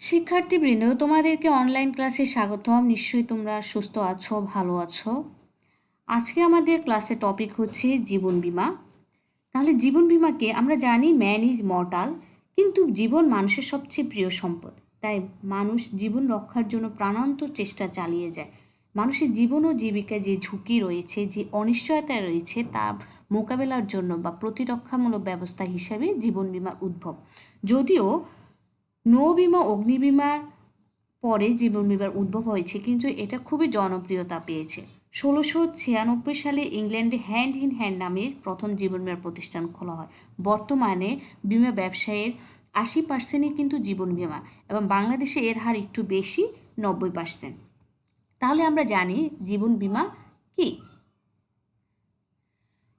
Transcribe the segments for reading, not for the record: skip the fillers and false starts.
শিক্ষার্থীবৃন্দ, তোমাদেরকে অনলাইন ক্লাসে স্বাগতম। নিশ্চয়ই তোমরা সুস্থ আছো, ভালো আছো। আজকে আমাদের ক্লাসের টপিক হচ্ছে জীবন বীমা। তাহলে জীবন বীমাকে আমরা জানি ম্যান ইজ মর্টাল, কিন্তু জীবন মানুষের সবচেয়ে প্রিয় সম্পদ। তাই মানুষ জীবন রক্ষার জন্য প্রাণান্তর চেষ্টা চালিয়ে যায়। মানুষের জীবন ও জীবিকায় যে ঝুঁকি রয়েছে, যে অনিশ্চয়তা রয়েছে, তা মোকাবেলার জন্য বা প্রতিরক্ষামূলক ব্যবস্থা হিসাবে জীবন বীমার উদ্ভব। যদিও নৌ বিমা, অগ্নিবীমার পরে জীবন বীমার উদ্ভব হয়েছে, কিন্তু এটা খুবই জনপ্রিয়তা পেয়েছে। 1696 সালে ইংল্যান্ডে হ্যান্ড ইন হ্যান্ড নামে প্রথম জীবন বীমার প্রতিষ্ঠান খোলা হয়। বর্তমানে বিমা ব্যবসায়ের 80%ই কিন্তু জীবন বীমা, এবং বাংলাদেশে এর হার একটু বেশি, 90%। তাহলে আমরা জানি জীবন বীমা কি।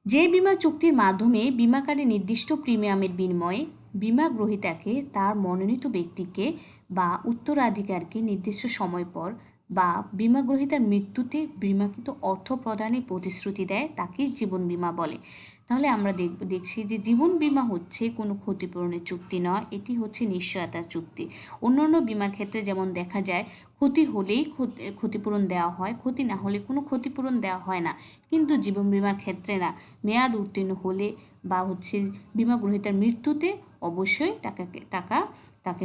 যে বিমা চুক্তির মাধ্যমে বিমাকারী নির্দিষ্ট প্রিমিয়ামের বিনিময়ে বিমা গ্রহীতাকে তার মনোনীত ব্যক্তিকে বা উত্তরাধিকারকে নির্দিষ্ট সময় পর বা বিমা গ্রহীতার মৃত্যুতে বিমাকৃত অর্থ প্রদানের প্রতিশ্রুতি দেয়, তাকে জীবন বীমা বলে। তাহলে আমরা দেখছি যে জীবন বীমা হচ্ছে কোনো ক্ষতিপূরণের চুক্তি নয়, এটি হচ্ছে নিশ্চয়তার চুক্তি। অন্যান্য বিমার ক্ষেত্রে যেমন দেখা যায় ক্ষতি হলেই ক্ষতিপূরণ দেওয়া হয়, ক্ষতি না হলে কোনো ক্ষতিপূরণ দেওয়া হয় না, কিন্তু জীবন বীমার ক্ষেত্রে না। মেয়াদ উত্তীর্ণ হলে বা বিমা গ্রহীতার মৃত্যুতে অবশ্যই তাকে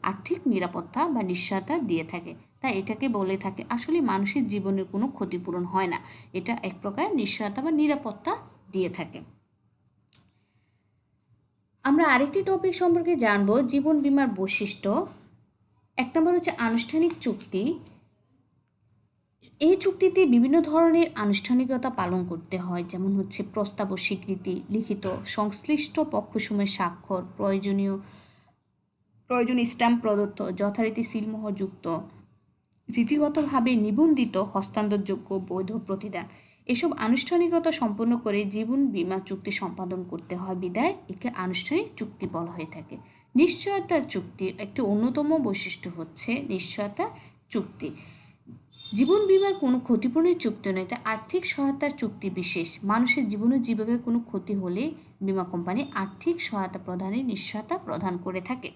আর্থিক নিরাপত্তা বা নিশ্চয়তা দিয়ে থাকে। তাই এটাকে বলে থাকে আসলে মানুষের জীবনের কোনো ক্ষতিপূরণ হয় না, এটা এক প্রকার নিশ্চয়তা বা নিরাপত্তা দিয়ে থাকে। আমরা আরেকটি টপিক সম্পর্কে জানবো, জীবন বীমার বৈশিষ্ট্য। 1 নম্বর হচ্ছে আনুষ্ঠানিক চুক্তি। এই চুক্তিতে বিভিন্ন ধরনের আনুষ্ঠানিকতা পালন করতে হয়, যেমন হচ্ছে প্রস্তাব ও স্বীকৃতি, লিখিত, সংশ্লিষ্ট পক্ষসমূহের স্বাক্ষর, প্রয়োজনীয় স্ট্যাম্প প্রদত্ত, যথারীতি সিলমোহরযুক্ত, রীতিগতভাবে নিবন্ধিত, হস্তান্তরযোগ্য, বৈধ প্রতিদান। এসব আনুষ্ঠানিকতা সম্পন্ন করে জীবন বীমা চুক্তি সম্পাদন করতে হয়, বিধায় একে আনুষ্ঠানিক চুক্তি বলা হয়ে থাকে। নিশ্চয়তার চুক্তির একটি অন্যতম বৈশিষ্ট্য হচ্ছে নিশ্চয়তা চুক্তি। জীবন বীমার কোনো ক্ষতিপূরণের চুক্তি নয়, এটা আর্থিক সহায়তার চুক্তি বিশেষ। মানুষের জীবন ও জীবিকার কোনো ক্ষতি হলে বীমা কোম্পানি আর্থিক সহায়তা প্রদানের নিশ্চয়তা প্রদান করে থাকে।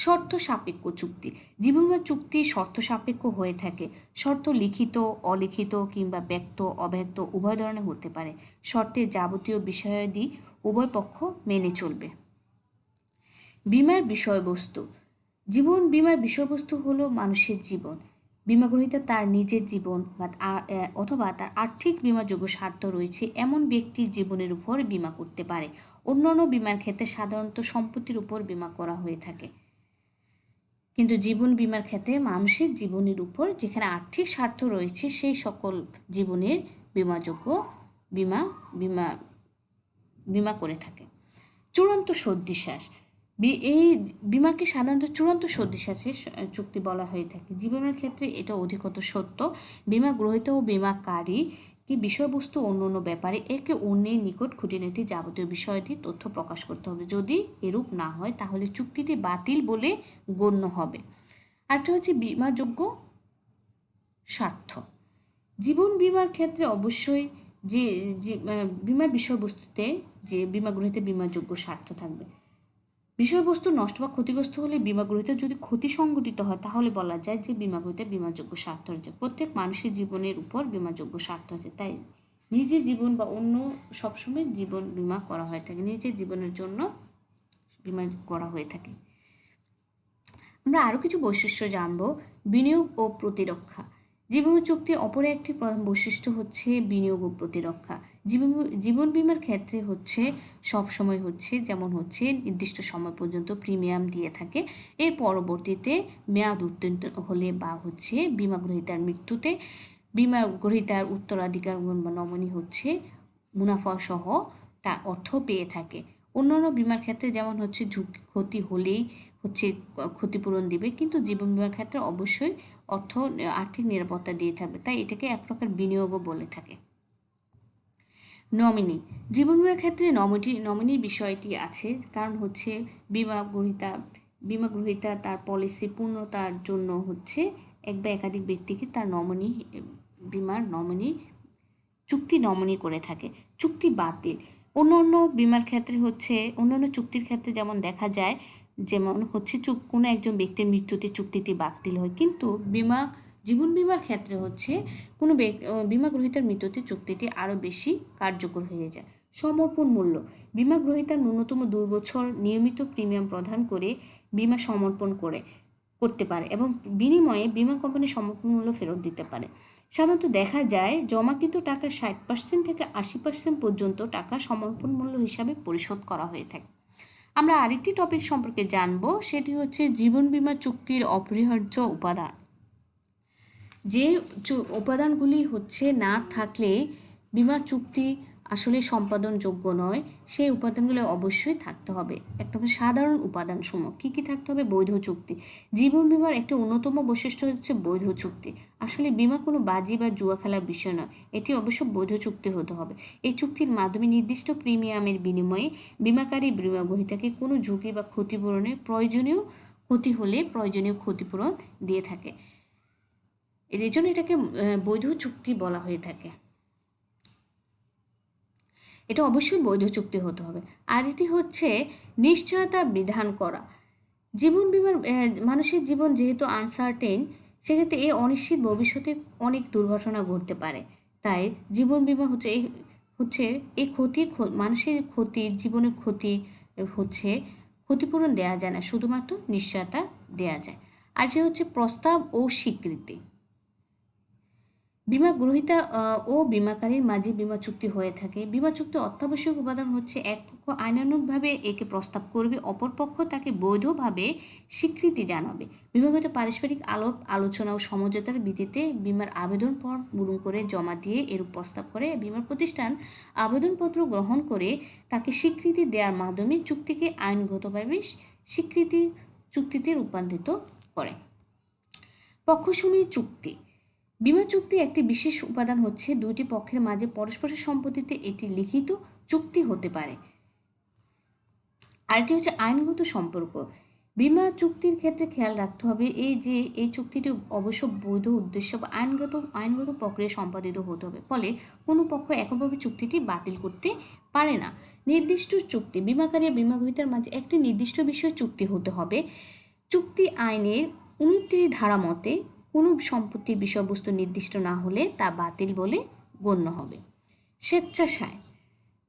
শর্ত সাপেক্ষ চুক্তি। জীবন বীমা চুক্তি শর্ত সাপেক্ষ হয়ে থাকে। শর্ত লিখিত, অলিখিত কিংবা ব্যক্ত, অব্যক্ত উভয় ধরনের হতে পারে। শর্তের যাবতীয় বিষয়াদি উভয় পক্ষ মেনে চলবে। বীমার বিষয়বস্তু। জীবন বীমার বিষয়বস্তু হলো মানুষের জীবন। বিমা গ্রহীতা তার নিজের জীবন অথবা তার আর্থিক বিমাযোগ্য স্বার্থ রয়েছে এমন ব্যক্তির জীবনের উপর বীমা করতে পারে। অন্যান্য বীমার ক্ষেত্রে সাধারণত সম্পত্তির উপর বীমা করা হয়ে থাকে, কিন্তু জীবন বীমার ক্ষেত্রে মানুষের জীবনের উপর যেখানে আর্থিক স্বার্থ রয়েছে সেই সকল জীবনের বিমাযোগ্য বীমা বীমা বীমা করে থাকে। চূড়ান্ত সদ্বিশ্বাস। এই বিমাকে সাধারণত চূড়ান্ত সদ্বিশ্বাসের চুক্তি বলা হয়ে থাকে। জীবনের ক্ষেত্রে এটা অধিকতর সত্য। বিমা গ্রহীতা ও বিমাকারী কি বিষয়বস্তু অন্য ব্যাপারে একে অন্যের নিকট খুঁটিনাটি যাবতীয় বিষয়াদি তথ্য প্রকাশ করতে হবে। যদি এরূপ না হয় তাহলে চুক্তিটি বাতিল বলে গণ্য হবে। আরেকটা হচ্ছে বিমাযোগ্য স্বার্থ। জীবন বীমার ক্ষেত্রে অবশ্যই যে বীমার বিষয়বস্তুতে যে বিমা গ্রহীতার বিমাযোগ্য স্বার্থ থাকবে। বিষয়বস্তু নষ্ট বা ক্ষতিগ্রস্ত হলে বিমা গ্রহীতার যদি ক্ষতি সংঘটিত হয় তাহলে বলা যায় যে বিমা গ্রহীতার বিমাযোগ্য স্বার্থ রয়েছে। প্রত্যেক মানুষের জীবনের উপর বিমাযোগ্য স্বার্থ আছে, তাই নিজের জীবন বা অন্য সবসময় জীবন বীমা করা হয়ে থাকে, নিজের জীবনের জন্য বীমা করা হয়ে থাকে। আমরা আরও কিছু বৈশিষ্ট্য জানব। বিনিয়োগ ও প্রতিরক্ষা। জীবন চুক্তি অপর একটি প্রধান বৈশিষ্ট্য হচ্ছে বিনিয়োগ ও প্রতিরক্ষা। জীবন বীমার ক্ষেত্রে সবসময় যেমন নির্দিষ্ট সময় পর্যন্ত প্রিমিয়াম দিয়ে থাকে। এর পরবর্তীতে মেয়াদ উত্তীর্ণ হলে বা বিমা গ্রহীতার মৃত্যুতে বিমা গ্রহীতার উত্তরাধিকার বা নমিনি মুনাফা সহ অর্থ পেয়ে থাকে। অন্যান্য বিমার ক্ষেত্রে যেমন ঝুঁকি ক্ষতি হলেই ক্ষতিপূরণ দিবে, কিন্তু জীবন বীমার ক্ষেত্রে অবশ্যই আর্থিক নিরাপত্তা দিয়ে থাকবে, তাই এটাকে এক প্রকার বিনিয়োগও বলে থাকে। নমিনি। জীবন বীমার ক্ষেত্রে নমিনির বিষয়টি আছে, কারণ বিমা গ্রহীতা তার পলিসি পূর্ণতার জন্য এক বা একাধিক ব্যক্তিকে তার বিমার চুক্তি নমিনি করে থাকে। চুক্তি বাতিল। অন্যান্য বিমার ক্ষেত্রে অন্যান্য চুক্তির ক্ষেত্রে যেমন দেখা যায় যেমন হচ্ছে কোনো একজন ব্যক্তির মৃত্যুতে চুক্তিটি বাতিল হয়, কিন্তু জীবন বিমার ক্ষেত্রে হচ্ছে কোনো বিমা গ্রহীতার মৃত্যুতে চুক্তিটি আরও বেশি কার্যকর হয়ে যায়। সমর্পণ মূল্য, বিমা গ্রহীতা ন্যূনতম 2 বছর নিয়মিত প্রিমিয়াম প্রদান করে বিমা সমর্পণ করতে পারে এবং বিনিময়ে বিমা কোম্পানি সমর্পণ মূল্য ফেরত দিতে পারে। সাধারণত দেখা যায় জমাকৃত টাকার 60% থেকে 80% পর্যন্ত টাকা সমর্পণ মূল্য হিসাবে পরিশোধ করা হয়ে থাকে। আমরা আরেকটি টপিক সম্পর্কে জানব, সেটি হচ্ছে জীবন বীমা চুক্তির অপরিহার্য উপাদান। যে উপাদানগুলি হচ্ছে না থাকলে বীমা চুক্তি আসলে সম্পাদনযোগ্য নয়, সেই উপাদানগুলো অবশ্যই থাকতে হবে। একটা সাধারণ উপাদানসমূহ কী কী থাকতে হবে? বৈধ চুক্তি। জীবন বীমার একটি অন্যতম বৈশিষ্ট্য হচ্ছে বৈধ চুক্তি। আসলে বীমা কোনো বাজি বা জুয়া খেলার বিষয় নয়, এটি অবশ্য বৈধ চুক্তি হতে হবে। এই চুক্তির মাধ্যমে নির্দিষ্ট প্রিমিয়ামের বিনিময়ে বিমাকারী বিমা গ্রহীতাকে কোনো ঝুঁকি বা ক্ষতিপূরণে প্রয়োজনীয় ক্ষতিপূরণ দিয়ে থাকে। এর জন্য এটাকে বৈধ চুক্তি বলা হয়ে থাকে। এটা অবশ্যই বৈধ চুক্তি হতে হবে। আর এটি হচ্ছে নিশ্চয়তা বিধান করা। জীবন বীমার মানুষের জীবন যেহেতু আনসার্টেন, সেক্ষেত্রে এই অনিশ্চিত ভবিষ্যতে অনেক দুর্ঘটনা ঘটতে পারে। তাই জীবন বীমা হচ্ছে এই মানুষের ক্ষতির জীবনের ক্ষতি হচ্ছে ক্ষতিপূরণ দেওয়া যায় না, শুধুমাত্র নিশ্চয়তা দেওয়া যায়। আর এটি হচ্ছে প্রস্তাব ও স্বীকৃতি। বিমা গ্রহীতা ও বিমাকারীর মাঝে বিমা চুক্তি হয়ে থাকে। বিমা চুক্তির অত্যাবশ্যক উপাদান হচ্ছে এক পক্ষ আইনানুগভাবে একে প্রস্তাব করবে, অপর পক্ষ তাকে বৈধভাবে স্বীকৃতি জানাবে। বিমাগত পারস্পরিক আলোচনা ও সমঝোতার ভিত্তিতে বিমার আবেদন ফর্ম পূরণ করে জমা দিয়ে এরূপ প্রস্তাব করে বিমার প্রতিষ্ঠান আবেদনপত্র গ্রহণ করে তাকে স্বীকৃতি দেওয়ার মাধ্যমে চুক্তিকে আইনগতভাবে চুক্তিতে রূপান্তরিত করে। পক্ষসমূহ চুক্তি। বিমা চুক্তি একটি বিশেষ উপাদান হচ্ছে দুইটি পক্ষের মাঝে পরস্পরের সম্মতিতে এটি লিখিত চুক্তি হতে পারে। আরেকটি হচ্ছে আইনগত সম্পর্ক। বিমা চুক্তির ক্ষেত্রে খেয়াল রাখতে হবে এই চুক্তিটি অবশ্য বৈধ উদ্দেশ্য বা আইনগত প্রক্রিয়া সম্পাদিত হতে হবে, ফলে কোনো পক্ষ এককভাবে চুক্তিটি বাতিল করতে পারে না। নির্দিষ্ট চুক্তি, বিমাকারী বিমা গ্রহীতার মাঝে একটি নির্দিষ্ট বিষয়ে চুক্তি হতে হবে। চুক্তি আইনের 29 ধারা মতে কোনো সম্পত্তির বিষয়বস্তু নির্দিষ্ট না হলে তা বাতিল বলে গণ্য হবে। স্বেচ্ছাসায়,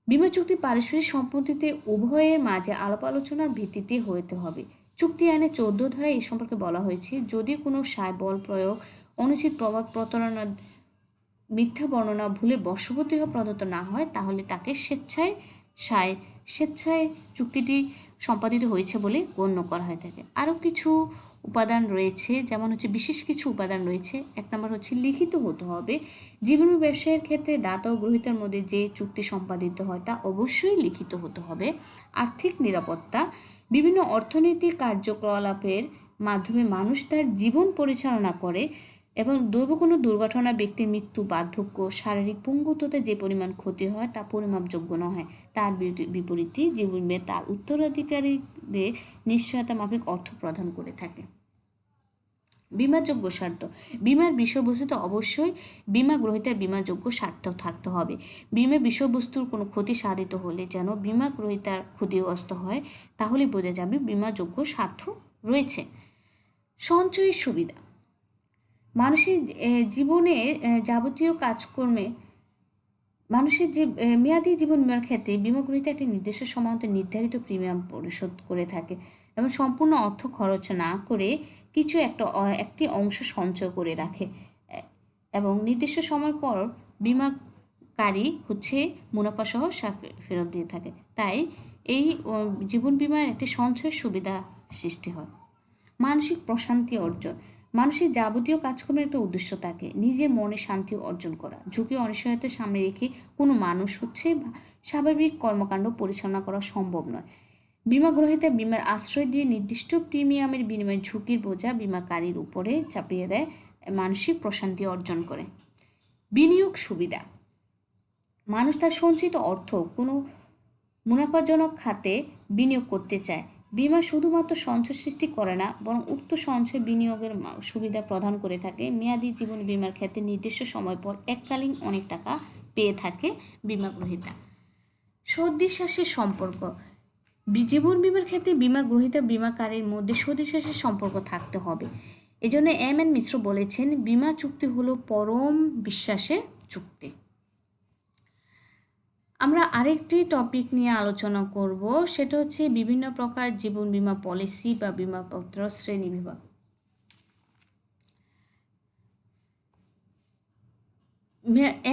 বিমা চুক্তি পারস্পরিক সম্মতিতে উভয়ের মাঝে আলাপ আলোচনার ভিত্তিতে হতে হবে। চুক্তি আইনে 14 ধারায় এ সম্পর্কে বলা হয়েছে, যদি কোনো সায় বল প্রয়োগ, অনুচিত প্রভাব, প্রতারণা, মিথ্যা বর্ণনা, ভুলে বশবর্তী হয়ে প্রদত্ত না হয়, তাহলে তাকে স্বেচ্ছায় চুক্তিটি সম্পাদিত হয়েছে বলে গণ্য করা হয়ে থাকে। আরও কিছু উপাদান রয়েছে, যেমন হচ্ছে বিশেষ কিছু উপাদান রয়েছে। 1 নম্বর হচ্ছে লিখিত হতে হবে। জীবন ব্যবসায়ের ক্ষেত্রে দাতা ও গ্রহীতার মধ্যে যে চুক্তি সম্পাদিত হয় তা অবশ্যই লিখিত হতে হবে। আর্থিক নিরাপত্তা, বিভিন্ন অর্থনৈতিক কার্যকলাপের মাধ্যমে মানুষ তার জীবন পরিচালনা করে এবং দৈব কোনো দুর্ঘটনা, ব্যক্তির মৃত্যু, বার্ধক্য, শারীরিক পঙ্গুত্বতে যে পরিমাণ ক্ষতি হয় তা পরিমাপযোগ্য নয়। তার বিপরীতে জীবন বীমা তার উত্তরাধিকারীদের নিশ্চয়তা মাফিক অর্থ প্রদান করে থাকে। বিমাযোগ্য স্বার্থ, বিমার বিষয়বস্তুতে অবশ্যই বিমা গ্রহীতার বিমাযোগ্য স্বার্থ থাকতে হবে। বিমা বিষয়বস্তুর কোনো ক্ষতি সাধিত হলে যেন বিমা গ্রহীতার ক্ষতিগ্রস্ত হয়, তাহলে বোঝা যাবে বিমাযোগ্য স্বার্থ রয়েছে। সঞ্চয়ের সুবিধা, মানুষের জীবনের যাবতীয় কাজকর্মে মানুষের যে মেয়াদী জীবন বীমার ক্ষেত্রে বিমা গ্রহীতা একটি নির্দিষ্ট সময়তে নির্ধারিত প্রিমিয়াম পরিশোধ করে থাকে এবং সম্পূর্ণ অর্থ খরচ না করে কিছু একটি অংশ সঞ্চয় করে রাখে এবং নির্দিষ্ট সময় পর বিমাকারী হচ্ছে মুনাফাসহ ফেরত দিয়ে থাকে। তাই এই জীবন বীমার একটি সঞ্চয়ের সুবিধা সৃষ্টি হয়। মানসিক প্রশান্তি অর্জন, মানুষের যাবতীয় কাজকর্মের একটা উদ্দেশ্য থাকে, নিজের মনে শান্তি অর্জন করা। ঝুঁকি অনিশ্চয়তার সামনে রেখে কোনো মানুষ হচ্ছে স্বাভাবিক কর্মকাণ্ড পরিচালনা করা সম্ভব নয়। বিমা গ্রহীতা বিমার আশ্রয় দিয়ে নির্দিষ্ট প্রিমিয়ামের বিনিময়ে ঝুঁকির বোঝা বিমাকারীর উপরে চাপিয়ে দেয়, মানসিক প্রশান্তি অর্জন করে। বিনিয়োগ সুবিধা, মানুষ তার সঞ্চিত অর্থ কোনো মুনাফাজনক খাতে বিনিয়োগ করতে চায়। বিমা শুধুমাত্র সঞ্চয় সৃষ্টি করে না, বরং উক্ত সঞ্চয় বিনিয়োগের সুবিধা প্রদান করে থাকে। মেয়াদী জীবন বীমার ক্ষেত্রে নির্দিষ্ট সময় পর এককালীন অনেক টাকা পেয়ে থাকে বিমা গ্রহীতা। সর্দি শ্বাসের সম্পর্ক, জীবন বিমার ক্ষেত্রে বিমা গ্রহীতা বিমাকারীর মধ্যে সদিচ্ছার সম্পর্ক থাকতে হবে। এজন্য এম মিশ্র বলেছেন, বিমা চুক্তি হলো পরম বিশ্বাসের চুক্তি। আমরা আরেকটি টপিক নিয়ে আলোচনা করব, সেটা হচ্ছে বিভিন্ন প্রকার জীবন বীমা পলিসি বা বিমাপত্র শ্রেণী বিভাগ।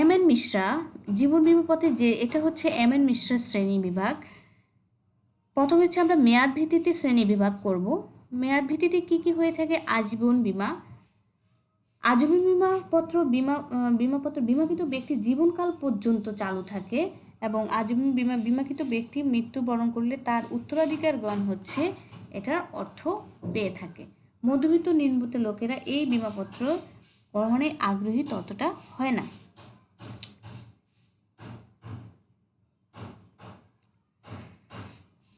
এম মিশ্রা জীবন বীমা পথে যে এটা হচ্ছে এম মিশ্রা শ্রেণী বিভাগ। প্রথম হচ্ছে আমরা মেয়াদ ভিত্তিতে শ্রেণী বিভাগ করব। মেয়াদ ভিত্তিতে কি কি হয়ে থাকে? আজীবন বীমা। আজীবন বিমাকৃত ব্যক্তি জীবনকাল পর্যন্ত চালু থাকে এবং আজীবন বিমাকৃত ব্যক্তি মৃত্যুবরণ করলে তার উত্তরাধিকারগণ হচ্ছে এটার অর্থ পেয়ে থাকে। মধ্যবিত্ত নিম্নবিত্ত লোকেরা এই বিমাপত্র গ্রহণে আগ্রহী ততটা হয় না।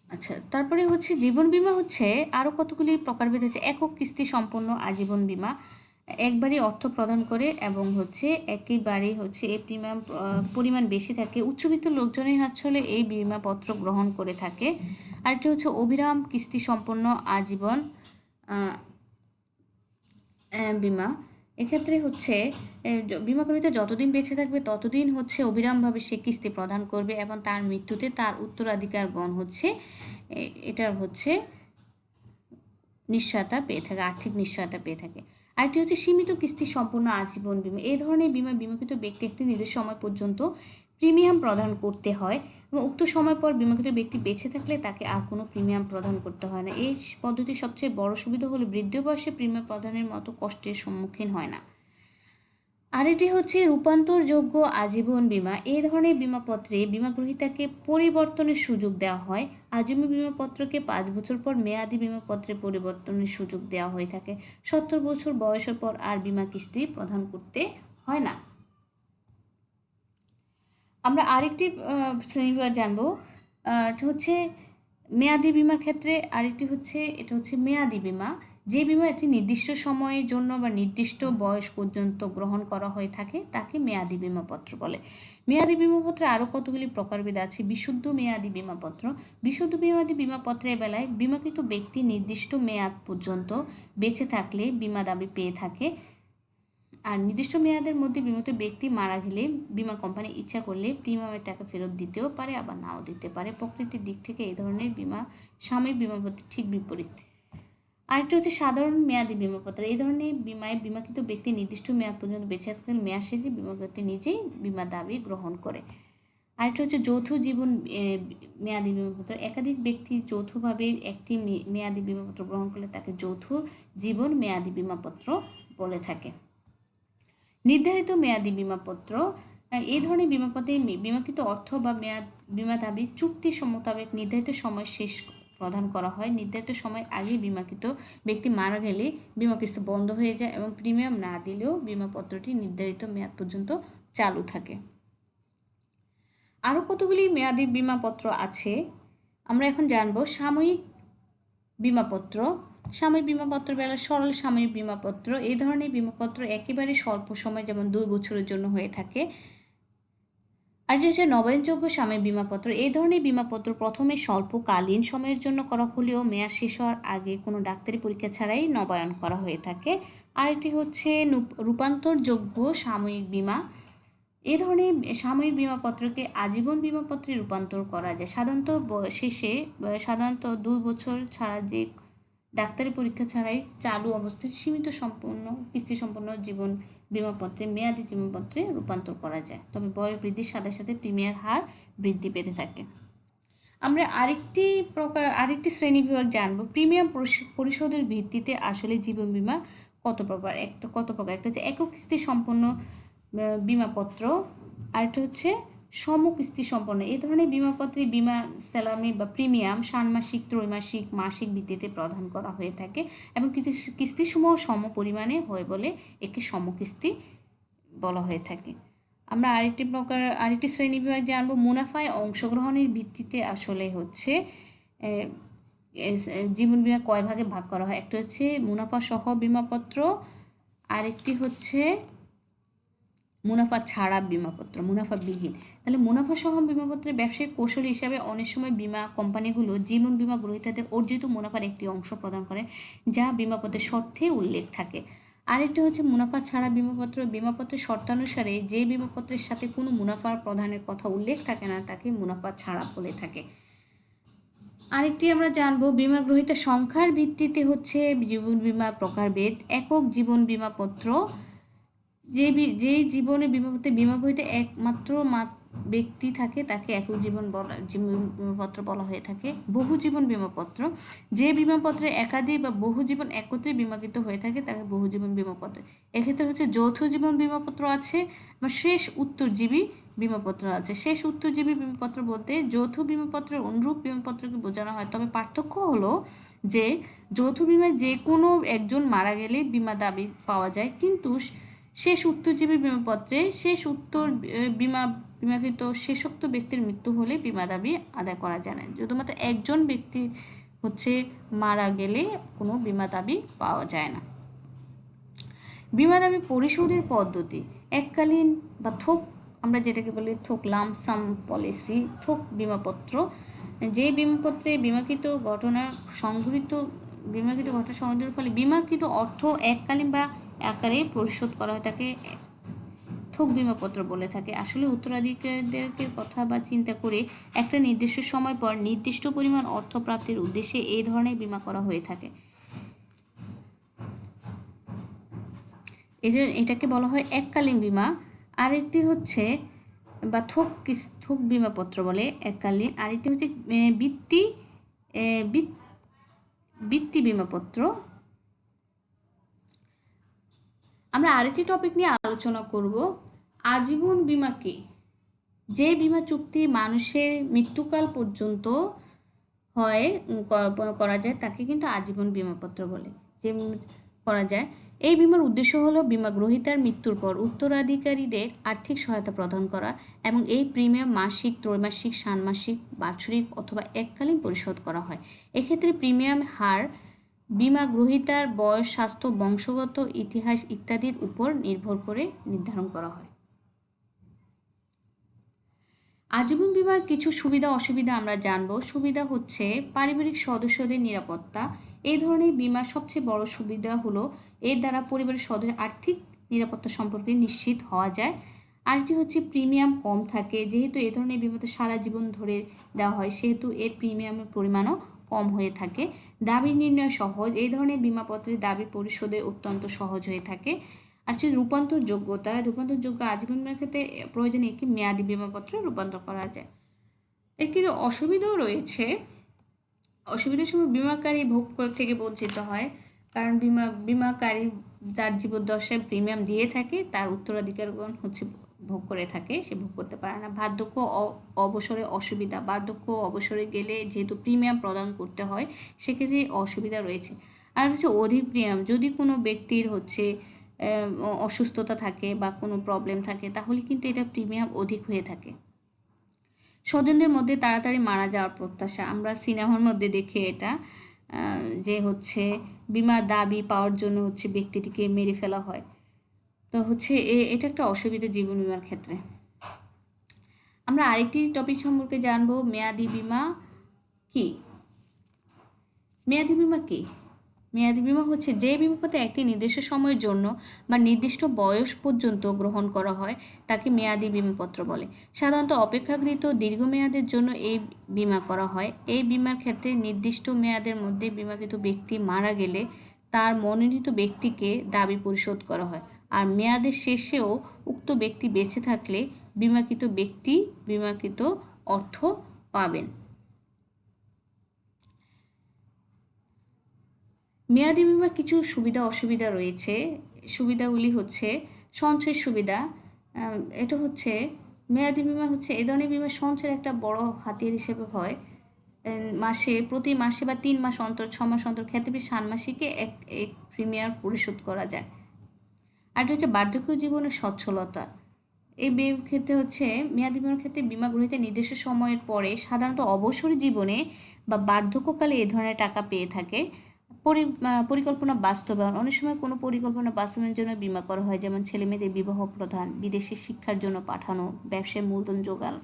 আচ্ছা, তারপরে হচ্ছে জীবন বীমা হচ্ছে আরও কতগুলি প্রকারভেদ আছে। একক কিস্তি সম্পন্ন আজীবন বীমা, একবারই অর্থ প্রদান করে এবং হচ্ছে একেবারে হচ্ছে এই প্রিমিয়াম পরিমাণ বেশি থাকে। উচ্চবিত্ত লোকজনের আসলে এই বিমাপত্র গ্রহণ করে থাকে। আরেকটি হচ্ছে অবিরাম কিস্তি সম্পন্ন আজীবন বিমা। এক্ষেত্রে হচ্ছে বিমাকৃত যতদিন বেঁচে থাকবে ততদিন হচ্ছে অবিরামভাবে সে কিস্তি প্রদান করবে এবং তার মৃত্যুতে তার উত্তরাধিকারগণ হচ্ছে এটার হচ্ছে নিশ্চয়তা পেয়ে থাকে, আর্থিক নিশ্চয়তা পেয়ে থাকে। আরেকটি হচ্ছে সীমিত কিস্তি সম্পূর্ণ আজীবন বীমা। এই ধরনের বিমাকৃত ব্যক্তি একটি নির্দিষ্ট সময় পর্যন্ত প্রিমিয়াম প্রদান করতে হয় এবং উক্ত সময় পর বিমাকৃত ব্যক্তি বেঁচে থাকলে তাকে আর কোনো প্রিমিয়াম প্রদান করতে হয় না। এই পদ্ধতির সবচেয়ে বড় সুবিধা হলো বৃদ্ধ বয়সে প্রিমিয়াম প্রদানের মতো কষ্টের সম্মুখীন হয় না। আরেকটি হচ্ছে রূপান্তরযোগ্য আজীবন বীমা। এই ধরনের বিমাপত্রে বিমাগ্রহীতাকে পরিবর্তনের সুযোগ দেওয়া হয়। আজীবন বিমাপত্রকে 5 বছর পর মেয়াদি বিমাপত্রে পরিবর্তনের সুযোগ দেওয়া হয়ে থাকে। 70 বছর বয়সের পর আর বিমা কিস্তি প্রদান করতে হয় না। আমরা আরেকটি শ্রেণীবিভাগ জানবো, হচ্ছে মেয়াদি বিমার ক্ষেত্রে আরেকটি হচ্ছে এটা হচ্ছে মেয়াদি বিমা। যে বিমা একটি নির্দিষ্ট সময়ের জন্য বা নির্দিষ্ট বয়স পর্যন্ত গ্রহণ করা হয়ে থাকে তাকে মেয়াদি বিমাপত্র বলে। মেয়াদি বিমাপত্রে আরও কতগুলি প্রকারভেদ আছে। বিশুদ্ধ মেয়াদি বিমাপত্র। বিশুদ্ধ মেয়াদি বিমাপত্রের বেলায় বিমাকৃত ব্যক্তি নির্দিষ্ট মেয়াদ পর্যন্ত বেঁচে থাকলে বিমা দাবি পেয়ে থাকে, আর নির্দিষ্ট মেয়াদের মধ্যে বিমাকৃত ব্যক্তি মারা গেলে বিমা কোম্পানি ইচ্ছা করলে প্রিমিয়ামের টাকা ফেরত দিতেও পারে, আবার নাও দিতে পারে। প্রকৃতির দিক থেকে এই ধরনের বিমা সাময়িক বিমাপত্রের ঠিক বিপরীত। আরেকটি হচ্ছে সাধারণ মেয়াদি বিমাপত্র। এই ধরনের বিমায় বিমাকৃত ব্যক্তি নির্দিষ্ট মেয়াদ পর্যন্ত বেঁচে থাকলে মেয়াদ শেষে বিমাকৃত নিজেই বিমা দাবি গ্রহণ করে। আরেকটি হচ্ছে যৌথ জীবন মেয়াদি বিমাপত্র। একাধিক ব্যক্তি যৌথভাবে একটি মেয়াদি বিমাপত্র গ্রহণ করলে তাকে যৌথ জীবন মেয়াদি বিমাপত্র বলে থাকে। নির্ধারিত মেয়াদি বিমাপত্র। এই ধরনের বিমাপত্রে বিমাকৃত অর্থ বা বিমা দাবি চুক্তি মোতাবেক নির্ধারিত সময় শেষ প্রদান করা হয়। নির্ধারিত সময়ের আগে বিমাকৃত ব্যক্তি মারা গেলে বিমা কিস্তি বন্ধ হয়ে যায় এবং প্রিমিয়াম না দিলেও বিমাপত্রটি নির্ধারিত মেয়াদ পর্যন্ত চালু থাকে। আরও কতগুলি মেয়াদি বিমাপত্র আছে আমরা এখন জানবো। সাময়িক বিমাপত্র। সাময়িক বিমাপত্র বেলা সরল সাময়িক বিমাপত্র। এই ধরনের বিমাপত্র একেবারে স্বল্প সময়, যেমন 2 বছরের জন্য হয়ে থাকে। আর এটা হচ্ছে নবায়নযোগ্য সাময়িক বিমাপত্র। এই ধরনের বিমাপত্র প্রথমে স্বল্পকালীন সময়ের জন্য করা হলেও মেয়াদ শেষ হওয়ার আগে কোনো ডাক্তারি পরীক্ষা ছাড়াই নবায়ন করা হয়ে থাকে। আর এটি হচ্ছে রূপান্তরযোগ্য সাময়িক বিমা। এই ধরনের সাময়িক বিমাপত্রকে আজীবন বিমাপত্রে রূপান্তর করা যায়। সাধারণত 2 বছর ছাড়া যে ডাক্তারি পরীক্ষা ছাড়াই চালু অবস্থায় সীমিত কিস্তি সম্পন্ন জীবন বিমাপত্রে মেয়াদি বিমাপত্রে রূপান্তর করা যায়, তবে বয়স বৃদ্ধির সাথে সাথে প্রিমিয়ার হার বৃদ্ধি পেতে থাকে। আমরা আরেকটি শ্রেণী বিভাগ জানবো। প্রিমিয়াম পরিশোধের ভিত্তিতে আসলে জীবন বীমা কত প্রকার। একটা হচ্ছে একক কিস্তি সম্পন্ন বিমাপত্র, আরেকটা হচ্ছে সমকিস্তি সম্পন্ন। এই ধরনের বিমাপত্রে বিমা স্যালামি বা প্রিমিয়াম ষান্মাসিক, ত্রৈমাসিক, মাসিক ভিত্তিতে প্রদান করা হয়ে থাকে এবং কিছু কিস্তিসমূহ সম পরিমাণে হয় বলে একে সমকিস্তি বলা হয়ে থাকে। আমরা আরেকটি শ্রেণী বিভাগ জানবো। মুনাফায় অংশগ্রহণের ভিত্তিতে আসলে হচ্ছে জীবন বীমা কয় ভাগে ভাগ করা হয়। একটা হচ্ছে মুনাফা সহ বিমাপত্র, আরেকটি হচ্ছে মুনাফা ছাড়া বিমাপত্র, মুনাফাবিহীন। তাহলে মুনাফা সহ বিমাপত্রের ব্যবসায়িক কৌশল হিসাবে অনেক সময় বিমা কোম্পানিগুলো জীবন বিমা গ্রহীতাদের অর্জিত মুনাফার একটি অংশ প্রদান করে, যা বিমাপত্রের শর্তে উল্লেখ থাকে। আরেকটি হচ্ছে মুনাফা ছাড়া বিমাপত্র। বিমাপত্রের শর্তানুসারে যে বিমাপত্রের সাথে কোনো মুনাফার প্রদানের কথা উল্লেখ থাকে না তাকে মুনাফা ছাড়া বলে থাকে। আরেকটি আমরা জানবো বিমা গ্রহীতার সংখ্যার ভিত্তিতে হচ্ছে জীবন বিমা প্রকারভেদ। একক জীবন বিমাপত্র, যে জীবনে বিমাপত্রে বিমা গ্রহীতা একমাত্র ব্যক্তি থাকে তাকে একক জীবন বিমাপত্র বলা হয়ে থাকে। বহু জীবন বিমাপত্র, যে বিমাপত্রে একাধিক বা বহু জীবন একত্রে বিমাকৃত হয়ে থাকে তাকে বহু জীবন বিমাপত্র। এক্ষেত্রে হচ্ছে যৌথ জীবন বিমাপত্র আছে বা শেষ উত্তরজীবী বিমাপত্র আছে। শেষ উত্তরজীবী বিমাপত্র বলতে যৌথ বিমাপত্রের অনুরূপ বিমাপত্রকে বোঝানো হয়, তবে পার্থক্য হলো যে যৌথ বিমায় যে কোনো একজন মারা গেলে বিমা দাবি পাওয়া যায়, কিন্তু শেষ উত্তরজীবী বিমাপত্রে বিমাকৃত শেষোক্ত ব্যক্তির মৃত্যু হলে বিমা দাবি আদায় করা যায় না। শুধুমাত্র একজন ব্যক্তি হচ্ছে মারা গেলে কোনো বিমা দাবি পাওয়া যায় না। বিমা দাবি পরিশোধের পদ্ধতি এককালীন বা থোক, আমরা যেটাকে বলি থোক লামসাম পলিসি, থোক বিমাপত্র। যে বিমাপত্রে বিমাকৃত ঘটনা সংঘটিত ফলে বিমাকৃত অর্থ এককালীন বা আকারে পরিশোধ করা হয় তাকে থোক বিমাপত্র বলে থাকে। আসলে উত্তরাধিকারীদের কথা বা চিন্তা করে একটা নির্দিষ্ট সময় পর নির্দিষ্ট পরিমাণ অর্থ প্রাপ্তির উদ্দেশ্যে এই ধরনের বিমা করা হয়ে থাকে। এটাকে বলা হয় এককালীন বিমা। আরেকটি হচ্ছে বা থোক বিমাপত্র বলে এককালীন। আরেকটি হচ্ছে বৃত্তি বিমাপত্র। আমরা আরেকটি টপিক নিয়ে আলোচনা করব, আজীবন বিমা কি? যে বিমা চুক্তি মানুষের মৃত্যুকাল পর্যন্ত করা যায় তাকে কিন্তু আজীবন বিমাপত্র বলে, যে করা যায়। এই বিমার উদ্দেশ্য হলো বিমা গ্রহীতার মৃত্যুর পর উত্তরাধিকারীদের আর্থিক সহায়তা প্রদান করা এবং এই প্রিমিয়াম মাসিক, ত্রৈমাসিক, ষান্মাসিক, বাৎসরিক অথবা এককালীন পরিশোধ করা হয়। এক্ষেত্রে প্রিমিয়াম হার বিমা গ্রহীতার বয়স, স্বাস্থ্য, বংশগত ইতিহাস ইত্যাদির উপর নির্ভর করে নির্ধারণ করা হয়। আজীবন বিমার কিছু সুবিধা অসুবিধা আমরা জানব। সুবিধা হচ্ছে পারিবারিক সদস্যদের নিরাপত্তা। এই ধরনের বিমার সবচেয়ে বড় সুবিধা হলো এর দ্বারা পরিবারের সদস্যের আর্থিক নিরাপত্তা সম্পর্কে নিশ্চিত হওয়া যায়। আরেকটি হচ্ছে প্রিমিয়াম কম থাকে। যেহেতু এই ধরনের বিমাতে সারা জীবন ধরে দেওয়া হয় সেহেতু এর প্রিমিয়ামের পরিমাণও কম হয়ে থাকে। দাবি নির্ণয় সহজ। এই ধরনের বিমাপত্রের দাবি পরিশোধে অত্যন্ত সহজ হয়ে থাকে। আর হচ্ছে রূপান্তরযোগ্যতা। রূপান্তরযোগ্য আজীবন বিমার ক্ষেত্রে প্রয়োজনে একটি মেয়াদি বিমাপত্রে রূপান্তর করা যায়। এর কিন্তু অসুবিধাও রয়েছে। অসুবিধার সময় বিমাকারী ভোগ থেকে বঞ্চিত হয়, কারণ বিমাকারী যার জীবদ্দশায় প্রিমিয়াম দিয়ে থাকে তার উত্তরাধিকারগণ হচ্ছে ভোগ করে থাকে, সে ভোগ করতে পারে না। বার্ধক্য অবসরে অসুবিধা। বার্ধক্য অবসরে গেলে যেহেতু প্রিমিয়াম প্রদান করতে হয় সেক্ষেত্রে অসুবিধা রয়েছে। আর হচ্ছে অধিক প্রিমিয়াম, যদি কোনো ব্যক্তির হচ্ছে অসুস্থতা থাকে বা কোনো প্রবলেম থাকে তাহলে কিন্তু এটা প্রিমিয়াম অধিক হয়ে থাকে। স্বজনদের মধ্যে তাড়াতাড়ি মারা যাওয়ার প্রত্যাশা, আমরা সিনেমার মধ্যে দেখি এটা, যে হচ্ছে বিমা দাবি পাওয়ার জন্য হচ্ছে ব্যক্তিটিকে মেরে ফেলা হয়। তো হচ্ছে এটা একটা অসুবিধা জীবন বিমার ক্ষেত্রে। আমরা আরেকটি টপিক সম্পর্কে জানবো, মেয়াদি বিমা কি? মেয়াদি বিমা কি? মেয়াদি বিমা হচ্ছে যে বিমাপত্র একটি নির্দিষ্ট সময়ের জন্য বা নির্দিষ্ট বয়স পর্যন্ত গ্রহণ করা হয় তাকে মেয়াদি বিমাপত্র বলে। সাধারণত অপেক্ষাকৃত দীর্ঘমেয়াদের জন্য এই বিমা করা হয়। এই বিমার ক্ষেত্রে নির্দিষ্ট মেয়াদের মধ্যে বিমাকৃত ব্যক্তি মারা গেলে তার মনোনীত ব্যক্তিকে দাবি পরিশোধ করা হয়, আর মেয়াদের শেষেও উক্ত ব্যক্তি বেঁচে থাকলে বিমাকৃত ব্যক্তি বিমাকৃত অর্থ পাবেন। মেয়াদি বিমার কিছু সুবিধা অসুবিধা রয়েছে। সুবিধাগুলি হচ্ছে সঞ্চয়ের সুবিধা। এটা হচ্ছে মেয়াদি বিমা হচ্ছে এ ধরনের বিমা সঞ্চয়ের একটা বড় হাতিয়ার হিসেবে হয়। প্রতি মাসে বা 3 মাস অন্তর, 6 মাস অন্তর ক্ষেত্রে ষান্মাসিকে এক প্রিমিয়াম পরিশোধ করা যায়। আর এটা হচ্ছে বার্ধক্য জীবনের সচ্ছলতা। এই ক্ষেত্রে হচ্ছে মেয়াদি বিমার ক্ষেত্রে বিমা গ্রহীতা নির্দিষ্ট সময়ের পরে সাধারণত অবসর জীবনে বা বার্ধক্যকালে এ ধরনের টাকা পেয়ে থাকে। পরিকল্পনা বাস্তবায়ন, অনেক সময় কোনো পরিকল্পনা বাস্তবায়নের জন্য বিমা করা হয়, যেমন ছেলেমেয়েদের বিবাহ প্রদান, বিদেশে শিক্ষার জন্য পাঠানো, ব্যবসায় মূলধন জোগাড়,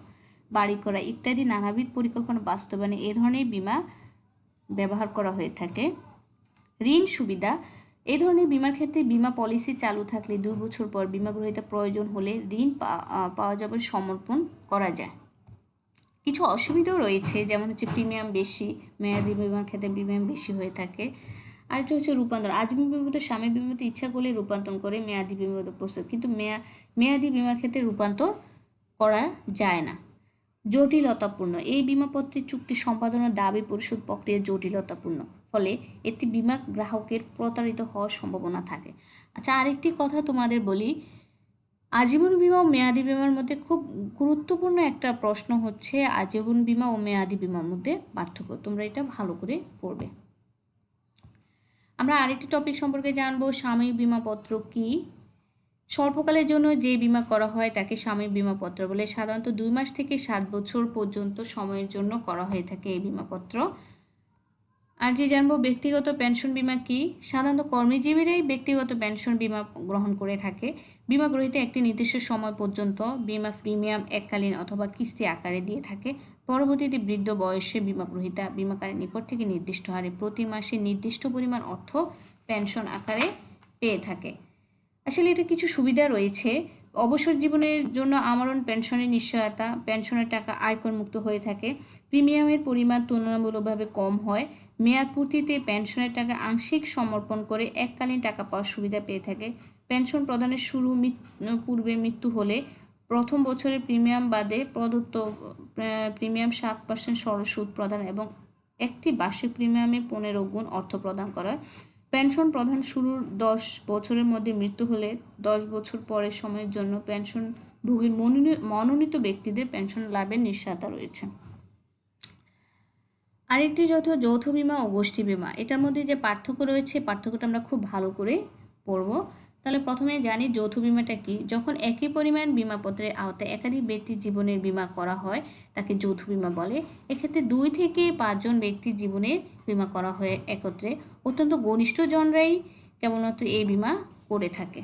বাড়ি করা ইত্যাদি নানাবিধ পরিকল্পনা বাস্তবায়নে এ ধরনের বিমা ব্যবহার করা হয়ে থাকে। ঋণ সুবিধা, এই ধরনের বিমার ক্ষেত্রে বিমা পলিসি চালু থাকলে 2 বছর পর বিমা গ্রহীতা প্রয়োজন হলে ঋণ পাওয়া যাবে সমর্পণ করা যায়। কিছু অসুবিধাও রয়েছে, যেমন হচ্ছে প্রিমিয়াম বেশি, মেয়াদি বিমার ক্ষেত্রে প্রিমিয়াম বেশি হয়ে থাকে। আরেকটা হচ্ছে রূপান্তর, আজীবন বিমাতে সাময়িক বিমাতে ইচ্ছা করলে রূপান্তর করে মেয়াদি বিমাতে প্রস্তুত, কিন্তু মেয়াদি বিমার ক্ষেত্রে রূপান্তর করা যায় না। জটিলতাপূর্ণ, এই বিমাপত্রের চুক্তি সম্পাদনের দাবি পরিশোধ প্রক্রিয়া জটিলতাপূর্ণ, ফলে এতে বিমা গ্রাহকের প্রতারিত হওয়ার সম্ভাবনা থাকে। আচ্ছা, আরেকটি কথা তোমাদের বলি, আজীবন বিমা ও মেয়াদি বিমার মধ্যে খুব গুরুত্বপূর্ণ একটা প্রশ্ন হচ্ছে আজীবন বিমা ও মেয়াদি বিমার মধ্যে পার্থক্য, তোমরা এটা ভালো করে পড়বে। আমরা আরেকটি টপিক সম্পর্কে জানবো, সাময়িক বিমাপত্র কি। স্বল্পকালের জন্য যে বিমা করা হয় তাকে সাময়িক বিমাপত্র বলে, সাধারণত 2 মাস থেকে 7 বছর পর্যন্ত সময়ের জন্য করা হয়ে থাকে এই বিমাপত্র। আর কি জানবো, ব্যক্তিগত পেনশন বিমা কি। সাধারণত কর্মজীবীরাই ব্যক্তিগত পেনশন বিমা গ্রহণ করে থাকে। বিমা গ্রহীতা একটি নির্দিষ্ট সময় পর্যন্ত বিমা প্রিমিয়াম এককালীন অথবা কিস্তি আকারে দিয়ে থাকে। পরবর্তীতে বৃদ্ধ বয়সে বিমা গ্রহীতা বিমাকারীর নিকট থেকে নির্দিষ্ট হারে প্রতি মাসে নির্দিষ্ট পরিমাণ অর্থ পেনশন আকারে পেয়ে থাকে। আসলে এটা কিছু সুবিধা রয়েছে। অবসর জীবনের জন্য আমরণ পেনশনের নিশ্চয়তা, পেনশনের টাকা আয়কর মুক্ত হয়ে থাকে, প্রিমিয়ামের পরিমাণ তুলনামূলকভাবে কম হয়, মেয়াদ পূর্তিতে পেনশনের টাকা আংশিক সমর্পণ করে এককালীন টাকা পাওয়ার সুবিধা পেয়ে থাকে, পেনশন প্রদানের পূর্বে মৃত্যু হলে প্রথম বছরের প্রিমিয়াম বাদে প্রদত্ত প্রিমিয়াম 7% সরল সুদ প্রদান এবং একটি বার্ষিক প্রিমিয়ামে 15 গুণ অর্থ প্রদান করা। পেনশন প্রদান শুরুর 10 বছরের মধ্যে মৃত্যু হলে 10 বছর পরের সময়ের জন্য পেনশনভোগীর মনোনীত ব্যক্তিদের পেনশন লাভের নিশ্চয়তা রয়েছে। আরেকটি যৌথ বিমা ও গোষ্ঠী বিমা, এটার মধ্যে যে পার্থক্য রয়েছে পার্থক্যটা আমরা খুব ভালো করে পড়ব। তাহলে প্রথমে জানি যৌথ বিমাটা কি। যখন একই পরিমাণ বিমাপত্রের আওতায় একাধিক ব্যক্তির জীবনের বিমা করা হয় তাকে যৌথ বিমা বলে। এক্ষেত্রে 2 থেকে 5 জন ব্যক্তির জীবনের বিমা করা হয় একত্রে। অত্যন্ত ঘনিষ্ঠ জনরাই কেবলমাত্র এই বিমা করে থাকে।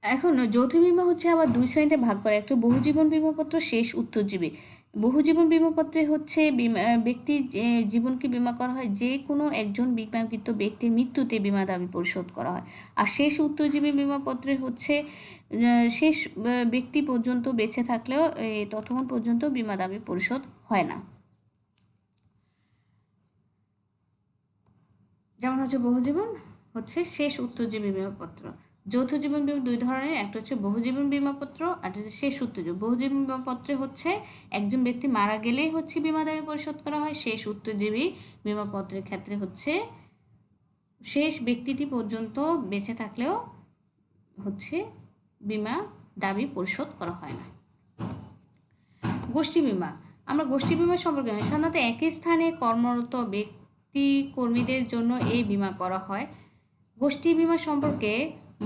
এখন যৌথ বিমা হচ্ছে আবার 2 শ্রেণীতে ভাগ করা, একটা বহুজীবন বিমাপত্র, শেষ উত্তরজীবী। বহুজীবন বিমাপত্রে হচ্ছে ব্যক্তির জীবনকে বিমা করা হয়, যে কোনো একজন বিমাকৃত ব্যক্তির মৃত্যুতে বিমা দাবি পরিশোধ করা হয়। আর শেষ উত্তরজীবী বিমাপত্রে হচ্ছে শেষ ব্যক্তি পর্যন্ত বেঁচে থাকলেও ততক্ষণ পর্যন্ত বিমা দাবি পরিশোধ হয় না। যেমন হচ্ছে বহুজীবন হচ্ছে শেষ উত্তরজীবী বিমাপত্র। যৌথ জীবন বিমা 2 ধরনের, একটা হচ্ছে বহুজীবন বিমাপত্র আর হচ্ছে শেষ উত্তরজীবী। বহুজীবন বিমাপত্রে হচ্ছে একজন ব্যক্তি মারা গেলেই হচ্ছে বিমা দাবি পরিশোধ করা হয়। শেষ উত্তরজীবী বিমাপত্রের ক্ষেত্রে হচ্ছে শেষ ব্যক্তিটি পর্যন্ত বেঁচে থাকলেও হচ্ছে বিমা দাবি পরিশোধ করা হয় না। গোষ্ঠী বিমা, আমরা গোষ্ঠী বিমা সম্পর্কে সাধারণত একই স্থানে কর্মরত ব্যক্তি কর্মীদের জন্য এই বিমা করা হয়। গোষ্ঠী বিমা সম্পর্কে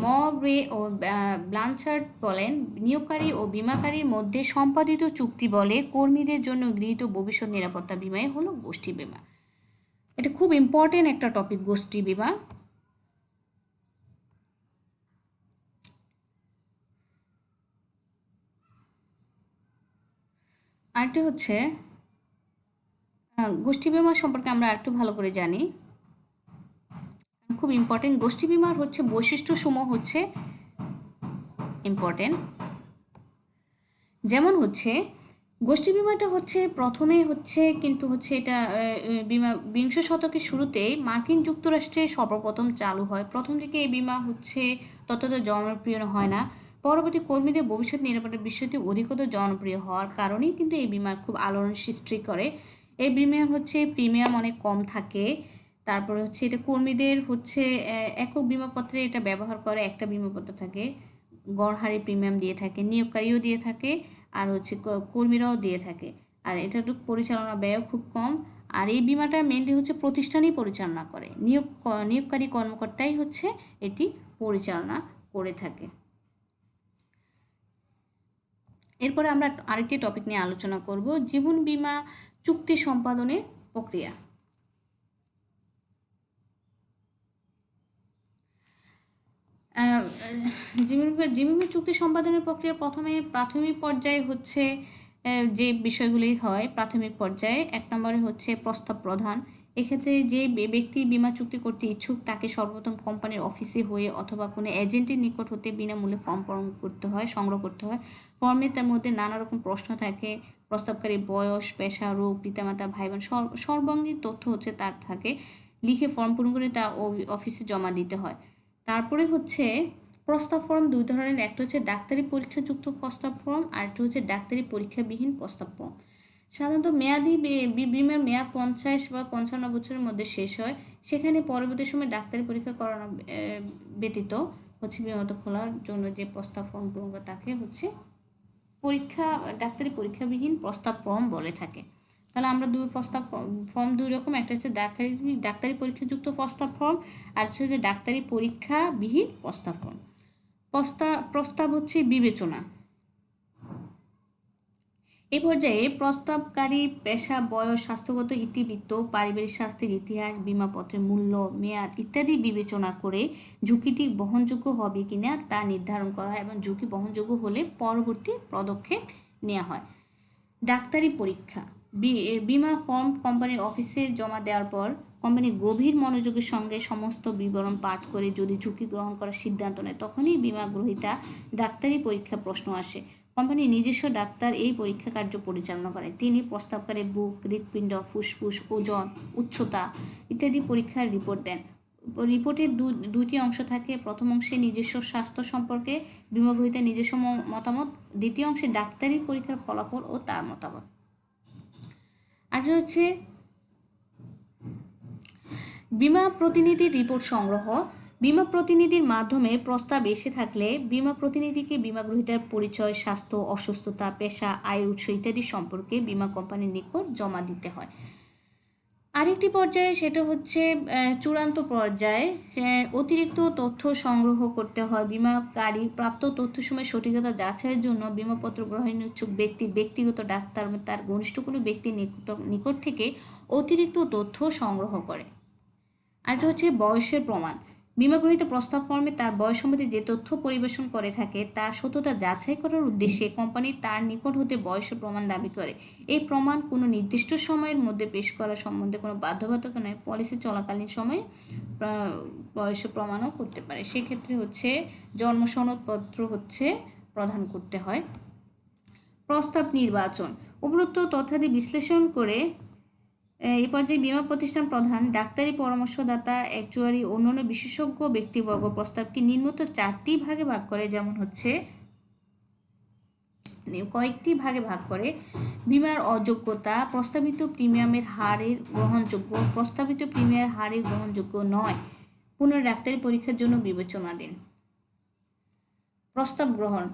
মরে ও ব্লানচার্ড বলেন, নিয়োগকারী ও বিমাকারীর মধ্যে সম্পাদিত চুক্তি বলে কর্মীদের জন্য গৃহীত ভবিষ্যৎ নিরাপত্তা বিমাই হলো গোষ্ঠী বিমা। এটা খুব ইম্পর্টেন্ট একটা টপিক, গোষ্ঠী বিমা। আরেকটি হচ্ছে গোষ্ঠী বিমা সম্পর্কে আমরা একটু ভালো করে জানি, খুব ইম্পর্টেন্ট। গোষ্ঠী বিমার হচ্ছে বৈশিষ্ট্যসমূহ হচ্ছে ইম্পর্টেন্ট, যেমন হচ্ছে গোষ্ঠী বিমাটা হচ্ছে প্রথমে হচ্ছে কিন্তু হচ্ছে এটা বিমা 20 শতকের শুরুতেই মার্কিন যুক্তরাষ্ট্রে সর্বপ্রথম চালু হয়। প্রথম দিকে এই বিমা হচ্ছে ততটা জনপ্রিয় হয় না। পরবর্তী কর্মীদের ভবিষ্যৎ নিরাপত্তার বিষয়টি অধিকতর জনপ্রিয় হওয়ার কারণেই কিন্তু এই বিমার খুব আলোড়ন সৃষ্টি করে। এই বিমা হচ্ছে প্রিমিয়াম অনেক কম থাকে। তারপরে হচ্ছে এটা কর্মীদের হচ্ছে একক বিমাপত্রে এটা ব্যবহার করে, একটা বিমাপত্র থাকে, গড় হারে প্রিমিয়াম দিয়ে থাকে, নিয়োগকারীও দিয়ে থাকে আর হচ্ছে কর্মীরাও দিয়ে থাকে। আর এটা পরিচালনা ব্যয়ও খুব কম। আর এই বিমাটা মেনলি হচ্ছে প্রতিষ্ঠানই পরিচালনা করে, নিয়োগকারী কর্মকর্তাই হচ্ছে এটি পরিচালনা করে থাকে। এরপরে আমরা আরেকটি টপিক নিয়ে আলোচনা করব, জীবন বীমা চুক্তি সম্পাদনের প্রক্রিয়া। আহ, জীবন বীমা চুক্তি সম্পাদনের প্রক্রিয়া প্রথমে প্রাথমিক পর্যায়ে হচ্ছে যে বিষয়গুলি হয় প্রাথমিক পর্যায়ে, 1 নম্বরে হচ্ছে প্রস্তাব প্রদান। এক্ষেত্রে যে ব্যক্তি বীমা চুক্তি করতে ইচ্ছুক তাকে সর্বপ্রথম কোম্পানির অফিসে হয়ে অথবা কোনো এজেন্টের নিকট হতে বিনামূল্যে ফর্ম পূরণ করতে হয়, সংগ্রহ করতে হয়। ফর্মে তার মধ্যে নানা রকম প্রশ্ন থাকে, প্রস্তাবকারী বয়স, পেশা, রোগ, পিতামাতা, ভাই বোন সর্বাঙ্গীন তথ্য হচ্ছে তার থাকে। লিখে ফর্ম পূরণ করে তা অফিসে জমা দিতে হয়। তারপরে হচ্ছে প্রস্তাব ফর্ম 2 ধরনের, একটা হচ্ছে ডাক্তারি পরীক্ষাযুক্ত প্রস্তাব ফর্ম, আর একটা হচ্ছে ডাক্তারি পরীক্ষাবিহীন প্রস্তাব ফর্ম। সাধারণত মেয়াদি বীমার মেয়াদ 50 বা 55 বছরের মধ্যে শেষ হয়। সেখানে পরবর্তী সময় ডাক্তারি পরীক্ষা করানো ব্যতীত হচ্ছে বিমাত খোলার জন্য যে প্রস্তাব ফর্ম পূরণ করে তাকে হচ্ছে ডাক্তারি পরীক্ষাবিহীন প্রস্তাব ফর্ম বলে থাকে। তাহলে আমরা ফর্ম দুই রকম, একটা হচ্ছে ডাক্তারি পরীক্ষাযুক্ত প্রস্তাব ফর্ম, আর হচ্ছে যে ডাক্তারি পরীক্ষাবিহীন প্রস্তাব ফর্ম। প্রস্তাব হচ্ছে বিবেচনা। এ পর্যায়ে প্রস্তাবকারী পেশা, বয়স, স্বাস্থ্যগত ইতিবৃত্ত, পারিবারিক স্বাস্থ্যের ইতিহাস, বিমাপত্রের মূল্য, মেয়াদ ইত্যাদি বিবেচনা করে ঝুঁকিটি বহনযোগ্য হবে কিনা তা নির্ধারণ করা হয় এবং ঝুঁকি বহনযোগ্য হলে পরবর্তী পদক্ষেপ নেওয়া হয়। ডাক্তারি পরীক্ষা। বিমা ফর্ম কোম্পানির অফিসে জমা দেওয়ার পর কোম্পানি গভীর মনোযোগের সঙ্গে সমস্ত বিবরণ পাঠ করে যদি ঝুঁকি গ্রহণ করার সিদ্ধান্ত নেয় তখনই বিমা গ্রহীতা ডাক্তারি পরীক্ষা প্রশ্ন আসে। কোম্পানির নিজস্ব ডাক্তার এই পরীক্ষা কার্য পরিচালনা করে। তিনি প্রস্তাবকারী বুক, হৃৎপিণ্ড, ফুসফুস, ওজন, উচ্চতা ইত্যাদি পরীক্ষার রিপোর্ট দেন। রিপোর্টের দুটি অংশ থাকে। প্রথম অংশে নিজস্ব স্বাস্থ্য সম্পর্কে বিমা গ্রহীতার নিজস্ব মতামত, দ্বিতীয় অংশে ডাক্তারি পরীক্ষার ফলাফল ও তার মতামত। আর হচ্ছে বিমা প্রতিনিধির রিপোর্ট সংগ্রহ। বিমা প্রতিনিধির মাধ্যমে প্রস্তাব এসে থাকলে বিমা প্রতিনিধিকে বিমা গ্রহীতার পরিচয়, স্বাস্থ্য, অসুস্থতা, পেশা, আয়ের উৎস ইত্যাদি সম্পর্কে বিমা কোম্পানির নিকট জমা দিতে হয়। আরেকটি পর্যায়ে সেটা হচ্ছে চূড়ান্ত পর্যায়ে অতিরিক্ত তথ্য সংগ্রহ করতে হয়। বিমাকারী প্রাপ্ত তথ্যসমূহের সঠিকতা যাচাইয়ের জন্য বিমাপত্র গ্রহণ ইচ্ছুক ব্যক্তির ব্যক্তিগত ডাক্তার তার ঘনিষ্ঠ কোনো ব্যক্তির নিকট থেকে অতিরিক্ত তথ্য সংগ্রহ করে। আর হচ্ছে বয়সের প্রমাণ। বিমা গ্রহীত প্রস্তাব ফর্মে তার বয়স সম্বন্ধে যে তথ্য পরিবেশন করে থাকে তার সত্যতা যাচাই করার উদ্দেশ্যে কোম্পানি তার নিকট হতে বয়সের প্রমাণ দাবি করে। এই প্রমাণ কোনো নির্দিষ্ট সময়ের মধ্যে পেশ করা সম্বন্ধে কোনো বাধ্যবাধকতা নয়, পলিসি চলাকালীন সময়ে বয়সের প্রমাণও করতে পারে। সেক্ষেত্রে হচ্ছে জন্ম সনদপত্র হচ্ছে প্রদান করতে হয়। প্রস্তাব নির্বাচন। উপরোক্ত তথ্যাদি বিশ্লেষণ করে এই পর্যায়ে বিমা প্রতিষ্ঠান প্রধান, ডাক্তারি পরামর্শদাতা, অ্যাকচুয়ারি, অন্যান্য বিশেষজ্ঞ ব্যক্তিবর্গ প্রস্তাবকে নিম্নত 4টি ভাগে ভাগ করে, যেমন হচ্ছে কয়েকটি ভাগে ভাগ করে। বিমার অযোগ্যতা, প্রস্তাবিত প্রিমিয়ামের হারের গ্রহণযোগ্য, প্রস্তাবিত প্রিমিয়ামের হারের গ্রহণযোগ্য নয়, পুনরায় ডাক্তারি পরীক্ষার জন্য বিবেচনাধীন। প্রস্তাব গ্রহণ।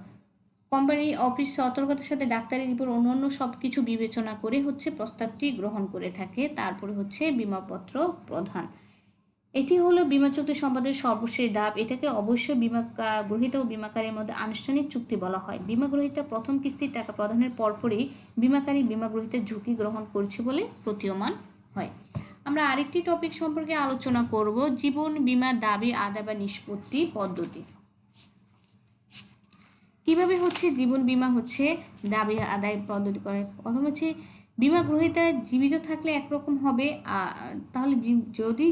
কোম্পানি অফিস সতর্কতার সাথে ডাক্তারি রিপোর্ট অন্যান্য সব কিছু বিবেচনা করে হচ্ছে প্রস্তাবটি গ্রহণ করে থাকে। তারপরে হচ্ছে বিমাপত্র প্রদান। এটি হলো বিমা চুক্তি সম্পাদনের সর্বশেষ ধাপ। এটাকে অবশ্যই বিমা গ্রহীতা ও বিমাকারীর মধ্যে আনুষ্ঠানিক চুক্তি বলা হয়। বিমা গ্রহীতা প্রথম কিস্তির টাকা প্রদানের পরপরই বিমাকারী বিমা গ্রহীতার ঝুঁকি গ্রহণ করছে বলে প্রতীয়মান হয়। আমরা আরেকটি টপিক সম্পর্কে আলোচনা করব, জীবন বীমা দাবি আদায় বা নিষ্পত্তি পদ্ধতি। কিভাবে হচ্ছে জীবন বীমা হচ্ছে দাবি আদায় পদ্ধতি করে। প্রথম হচ্ছে বিমা গ্রহীতা জীবিত থাকলে একরকম হবে, তাহলে যদি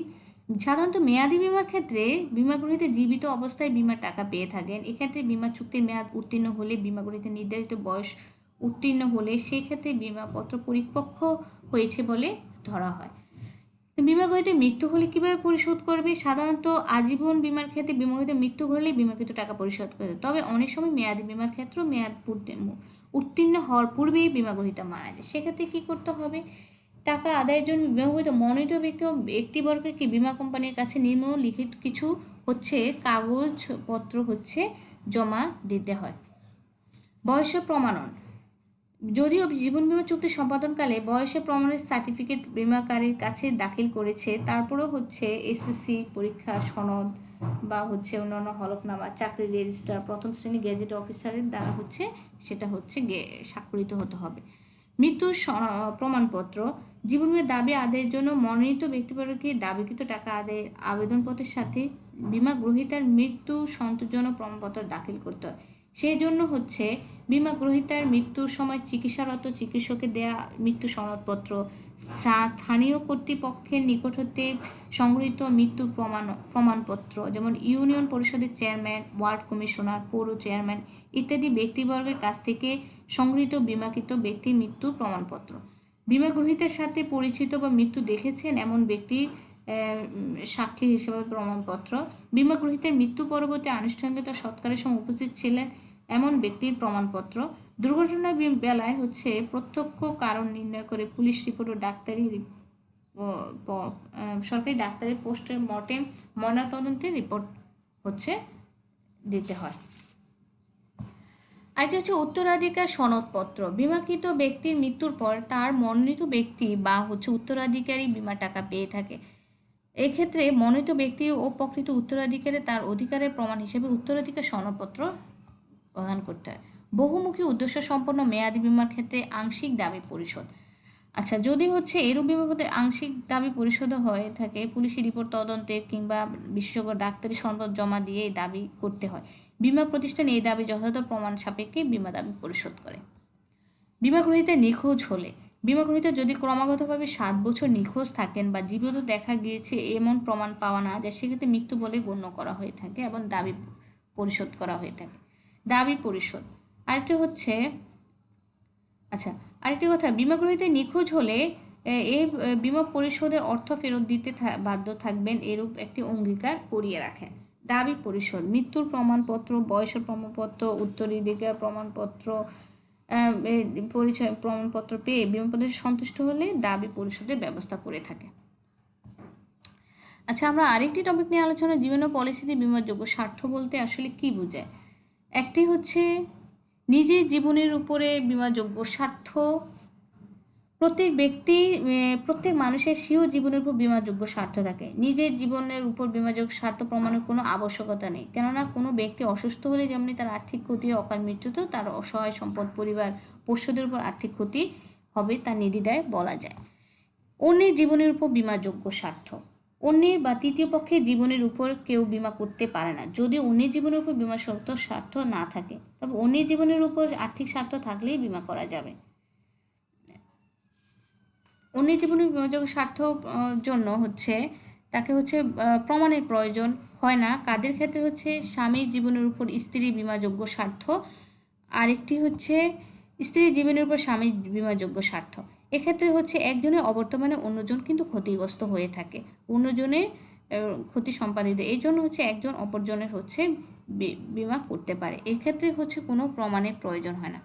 সাধারণত মেয়াদি বিমার ক্ষেত্রে বিমা গ্রহীতা জীবিত অবস্থায় বিমার টাকা পেয়ে থাকেন। এক্ষেত্রে বিমা চুক্তির মেয়াদ উত্তীর্ণ হলে, বিমা গ্রহীতা নির্ধারিত বয়স উত্তীর্ণ হলে সেক্ষেত্রে বিমাপত্র পরিপক্ক হয়েছে বলে ধরা হয়। বিমা গ্রহীতার মৃত্যু হলে কিভাবে পরিশোধ করবে? সাধারণত আজীবন বিমার ক্ষেত্রে বিমা গ্রহীতার মৃত্যু হলে বিমাকৃত টাকা পরিশোধ করে, তবে অনেক সময় মেয়াদি বিমার ক্ষেত্রে মেয়াদ উত্তীর্ণ হওয়ার পূর্বেই বিমা গ্রহীতা মারা যায়। সেক্ষেত্রে কী করতে হবে? টাকা আদায়ের জন্য বিমা গ্রহীতা মনোনীত ব্যক্তিবর্গকে বিমা কোম্পানির কাছে নিম্নলিখিত কিছু হচ্ছে কাগজপত্র হচ্ছে জমা দিতে হয়। বয়সের প্রমাণন। যদিও জীবন বীমা চুক্তি সম্পাদনকালে বয়সের প্রমাণের সার্টিফিকেট বিমাকারীর কাছে দাখিল করেছে, তারপরেও হচ্ছে এসএসসি পরীক্ষা সনদ বা হচ্ছে অন্যান্য হলফনামা, চাকরি রেজিস্টার, প্রথম শ্রেণী গেজেট অফিসারের দ্বারা হচ্ছে সেটা হচ্ছে স্বাক্ষরিত হতে হবে। মৃত্যুর প্রমাণপত্র। জীবন বীমার দাবি আদায়ের জন্য মনোনীত ব্যক্তিবর্গকে দাবিকৃত টাকা আদায়ের আবেদনপত্রের সাথে বিমা গ্রহীতার মৃত্যু সন্তোষজনক প্রমাণপত্র দাখিল করতে হয়। সেই জন্য হচ্ছে বিমা গ্রহীতার মৃত্যুর সময় চিকিৎসারত চিকিৎসকের দেয়া মৃত্যু সনদপত্র, স্থানীয় কর্তৃপক্ষের নিকট হতে সংগৃহীত মৃত্যু প্রমাণপত্র, যেমন ইউনিয়ন পরিষদের চেয়ারম্যান, ওয়ার্ড কমিশনার, পৌর চেয়ারম্যান ইত্যাদি ব্যক্তিবর্গের কাছ থেকে সংগৃহীত বিমাকৃত ব্যক্তির মৃত্যু প্রমাণপত্র, বিমা গ্রহীতার সাথে পরিচিত বা মৃত্যু দেখেছেন এমন ব্যক্তির সাক্ষী হিসেবে প্রমাণপত্র, বিমা গ্রহীতার মৃত্যু পরবর্তী আনুষ্ঠানিকতা সৎকারের সময় উপস্থিত ছিলেন এমন ব্যক্তির প্রমাণপত্র, দুর্ঘটনার বেলায় হচ্ছে প্রত্যক্ষ কারণ নির্ণয় করে পুলিশ রিপোর্ট ও সরকারি ডাক্তারের পোস্টমর্টেম ময়নাতদন্তের রিপোর্ট হচ্ছে দিতে হয়। আরেকটি হচ্ছে উত্তরাধিকার সনদপত্র। বিমাকৃত ব্যক্তির মৃত্যুর পর তার মনোনীত ব্যক্তি বা হচ্ছে উত্তরাধিকারী বিমা টাকা পেয়ে থাকে। এক্ষেত্রে মনোনীত ব্যক্তি ও প্রকৃত উত্তরাধিকারে তার অধিকারের প্রমাণ হিসেবে উত্তরাধিকার সনদপত্র প্রদান করতে হয়। বহুমুখী উদ্দেশ্য সম্পন্ন মেয়াদি বিমার ক্ষেত্রে আংশিক দাবি পরিশোধ। আচ্ছা, যদি হচ্ছে এরূপ বিমাপদে আংশিক দাবি পরিশোধ হয়ে থাকে, পুলিশি রিপোর্ট তদন্তে কিংবা বিশেষজ্ঞ ডাক্তারি সনদ জমা দিয়ে এই দাবি করতে হয়। বিমা প্রতিষ্ঠান এই দাবি যথাযথ প্রমাণ সাপেক্ষে বিমা দাবি পরিশোধ করে। বিমা গ্রহীতা নিখোঁজ হলে, বিমা গ্রহীতা যদি ক্রমাগতভাবে 7 বছর নিখোঁজ থাকেন বা জীবিত দেখা গিয়েছে এমন প্রমাণ পাওয়া না যায়, সেক্ষেত্রে মৃত্যু বলে গণ্য করা হয়ে থাকে এবং দাবি পরিশোধ করা হয়ে থাকে। দাবি পরিশোধ আরেকটি হচ্ছে, আচ্ছা আরেকটি কথা, বিমা গ্রহীতা নিখোঁজ হলে এই বিমা পরিশোধের অর্থ ফেরত দিতে বাধ্য থাকবেন এরূপ একটি অঙ্গীকার করিয়ে রাখেন। দাবি পরিশোধ মৃত্যুর প্রমাণপত্র, বয়সের প্রমাণপত্র, উত্তরাধিকার প্রমাণপত্র, পরিচয় প্রমাণপত্র পেয়ে বিমা প্রতিষ্ঠান সন্তুষ্ট হলে দাবি পরিশোধের ব্যবস্থা করে থাকে। আচ্ছা, আমরা আরেকটি টপিক নিয়ে আলোচনা, জীবন ও পলিসিতে বিমাযোগ্য স্বার্থ বলতে আসলে কি বোঝায়। একটি হচ্ছে নিজের জীবনের উপরে বিমাযোগ্য স্বার্থ। প্রত্যেক মানুষের স্বীয় জীবনের উপর বিমাযোগ্য স্বার্থ থাকে। নিজের জীবনের উপর বিমাযোগ্য স্বার্থ প্রমাণের কোনো আবশ্যকতা নেই, কেননা কোনো ব্যক্তি অসুস্থ হলে যেমনি তার আর্থিক ক্ষতি, অকাল মৃত্যুতেও তার অসহায় সম্পদ, পরিবার, পোষ্যদের উপর আর্থিক ক্ষতি হবে তা নির্দ্বিধায় বলা যায়। অন্যের জীবনের উপর বিমাযোগ্য স্বার্থ, অন্যের বা তৃতীয় পক্ষের জীবনের উপর কেউ বিমা করতে পারে না যদি অন্যের জীবনের উপর বিমা স্বার্থ না থাকে, তবে অন্যের জীবনের উপর আর্থিক স্বার্থ থাকলেই বিমা করা যাবে। অন্যের জীবনের বিমাযোগ্য স্বার্থ জন্য হচ্ছে তাকে হচ্ছে প্রমাণের প্রয়োজন হয় না। কাদের ক্ষেত্রে হচ্ছে স্বামীর জীবনের উপর স্ত্রীর বিমাযোগ্য স্বার্থ, আরেকটি হচ্ছে স্ত্রীর জীবনের উপর স্বামীর বিমাযোগ্য স্বার্থ। এক্ষেত্রে হচ্ছে একজনের অবর্তমানে অন্যজন কিন্তু ক্ষতিগ্রস্ত হয়ে থাকে, অন্যজনের ক্ষতি সম্পাদিত, এই জন্য হচ্ছে একজন অপরজনের হচ্ছে বিমা করতে পারে। এক্ষেত্রে হচ্ছে কোনো প্রমাণের প্রয়োজন হয় না।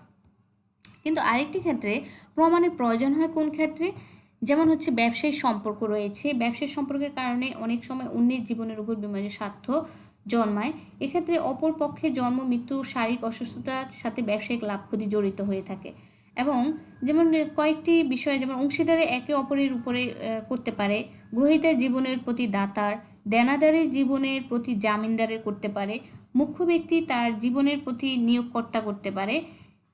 কিন্তু আরেকটি ক্ষেত্রে প্রমাণের প্রয়োজন হয় কোন ক্ষেত্রে, যেমন হচ্ছে ব্যবসায়িক সম্পর্ক রয়েছে, ব্যবসায়িক সম্পর্কের কারণে অনেক সময় অন্যের জীবনের উপর বিমাযোগ্য স্বার্থ জন্মায়। এক্ষেত্রে অপর পক্ষে জন্ম, মৃত্যু, শারীরিক অসুস্থতার সাথে ব্যবসায়িক লাভ ক্ষতি জড়িত হয়ে থাকে। এবং যেমন কয়েকটি বিষয়, যেমন অংশীদারে একে অপরের উপরে করতে পারে, গ্রহীতার জীবনের প্রতি দাতার, দেনাদারের জীবনের প্রতি জামিনদারের করতে পারে, মুখ্য ব্যক্তি তার জীবনের প্রতি নিয়োগকর্তা করতে পারে,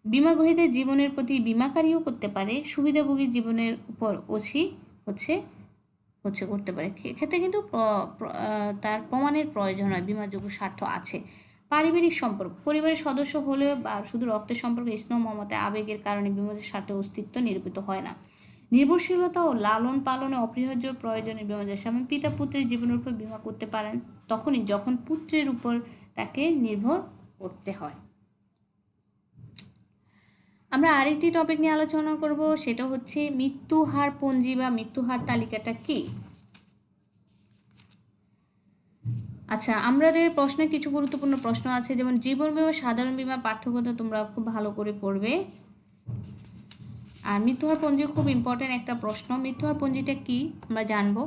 বিমা গ্রহীতার জীবনের প্রতি বিমাকারীও করতে পারে, সুবিধাভোগীর জীবনের উপর ওসি হচ্ছে করতে পারে। এক্ষেত্রে কিন্তু তার প্রমাণের প্রয়োজন হয় বিমাযোগ্য স্বার্থ আছে। পারিবারিক সম্পর্ক, পরিবারের সদস্য হলেও বা শুধু রক্তের সম্পর্ক, স্নেহ, মমতা, আবেগের কারণে বিমাযোগ্য স্বার্থের অস্তিত্ব নিরূপিত হয় না। নির্ভরশীলতা ও লালন পালনে অপরিহার্য প্রয়োজনে বিমাযোগ্য, যেমন পিতা পুত্রের জীবনের উপর বিমা করতে পারেন তখনই যখন পুত্রের উপর তাকে নির্ভর করতে হয়। আমরা আরেকটি টপিক নিয়ে আলোচনা করব, সেটা হচ্ছে মৃত্যুহার পঞ্জি বা মৃত্যুহার তালিকাটা কি। আচ্ছা, আমাদের প্রশ্নে কিছু গুরুত্বপূর্ণ প্রশ্ন আছে, যেমন জীবন বিমা সাধারণ বিমার পার্থক্যটা তোমরা খুব ভালো করে পড়বে। আর মৃত্যুহার পঞ্জি খুব ইম্পর্টেন্ট একটা প্রশ্ন। মৃত্যুহার পঞ্জিটা কি আমরা জানবো।